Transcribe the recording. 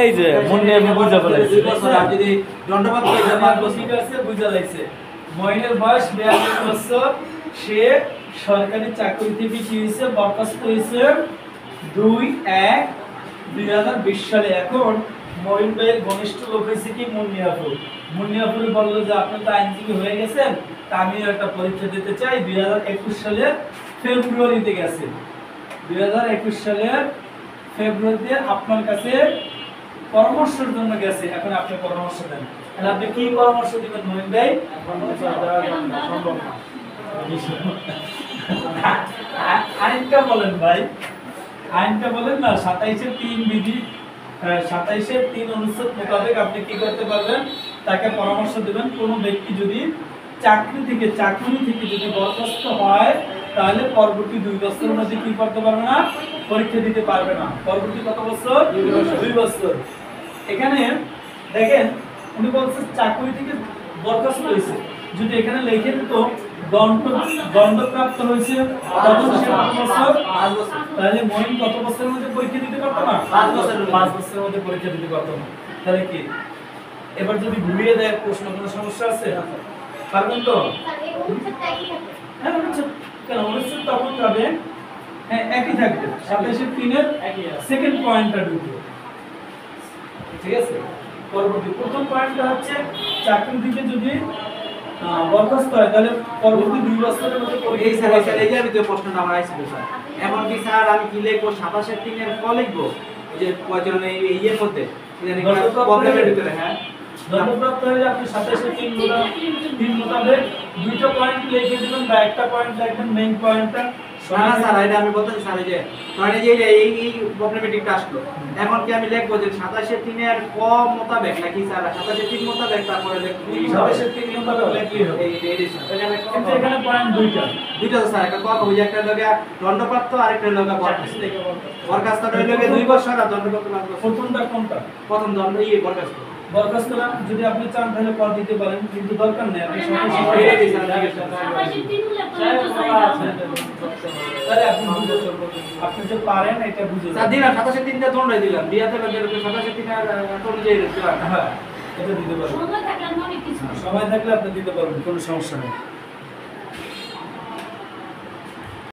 এই যে মনে আমি বুঝা ফেলাইছি যদি দণ্ডপাত করে আমার ঠিক আছে বুঝা লাইছে মইনের বয়স 42 বছর সে সরকারি চাকরি থেকে কি হইছে বরখাস্ত হইছে 2/1/2020 সালে। এখন মইন ভাইয়ের ঘনিষ্ঠ লোক হইছে কি মুন্নিয়াপুর বললো যে আপনি তো আইনজীবী হয়ে গেছেন তা আমি একটা পরীক্ষা দিতে চাই। 2021 সালের ফেব্রুয়ারিতে গেছে, 2021 সালের ফেব্রুয়ারিতে আপনার কাছে পরামর্শের জন্য গেছে। এখন আপনি পরামর্শ দেন, আপনি কি পরামর্শ দিবেন মহিন ভাই? আইনটা বলেন ভাই, আইনটা বলেন না। 27-3 বিধি 27-3 অনুচ্ছেদ মোতাবেক আপনি কি করতে পারবেন, তাকে পরামর্শ দেবেন। কোনো ব্যক্তি যদি চাকরি থেকে যদি বরখাস্ত হয় তাহলে পরবর্তী 2 বছরের মধ্যে কি করতে পারবে না, পরীক্ষা দিতে পারবে না। পরবর্তী কত বছর? 2 বছর। এখানে দেখেন উনি বলছেন চাকরি থেকে বরখাস্ত হয়েছে, যদি এখানে লিখে দিত দণ্ডপ্রাপ্ত হয়েছে কত বছর? 5 বছর। তাহলে মহিন কত বছরের মধ্যে পরীক্ষা দিতে পারতো না? 5 বছরের মধ্যে পরীক্ষা দিতে পারতো না। তাহলে কি এবার যদি ঘুরিয়ে দেয় প্রশ্ন, কোনো সমস্যা আছে? পারবেন তো? হ্যাঁ কেন অনুচ্ছেদ তখন যাবে, হ্যাঁ একই থাকবে। 27-3 সেকেন্ড পয়েন্টটা ঢুকবে, ঠিক আছে? পরবর্তী প্রথম পয়েন্টটা হচ্ছে চাকরি থেকে যদি বরখাস্ত হয় তাহলে পরবর্তী 2 বছরের মধ্যে এই স্যার এই যে দ্বিতীয় প্রশ্নটা আমার আইছিল স্যার। এখন কি স্যার আমি কি লিখবো 27-3 এর ক লিখবো যে কয়জন এই এর মধ্যে জানি প্রবলেমের ভিতরে? হ্যাঁ দণ্ডপ্রাপ্ত হলে আপনি 27-3 মোতাবেক 2টা পয়েন্ট লিখে দিবেন বা একটা পয়েন্ট লিখবেন, মেইন পয়েন্টটা। না স্যার এটা আমি বলতেছি স্যার যে মানে এই প্রবলেমেটিকটা আসলো, এখন কি আমি লিখবো যে 27-3 এর ক মোতাবেক নাকি স্যার 27-3 মোতাবেক তারপরে লিখবো 27-3 মোতাবেক লিখলেই হবে। কিন্তু এখানে পয়েন্ট দুইটা তো স্যার একটা কথা বুঝি, একটা লগা দণ্ডপ্রাপ্ত আর একটা লগা বরখাস্ত হইলো 2 বছর আর দণ্ডপ্রাপ্ত 5 বছর। প্রথমটা কোনটা? প্রথম দণ্ড বরখাস্ত। বরখাস্ত যদি আপনি চান তাহলে পদ দিতে পারেন, কিন্তু দরকার নেই। আপনি আপনি যে পারেন এটা বুঝে স্যার দিলাম 27-3 টা দণ্ড দিলাম, বিয়াতে বাজে 27-3 আর অনুযায়ী হ্যাঁ এটা দিতে পারেন। সময় থাকলে আপনি দিতে পারবেন, কোনো সমস্যা নেই।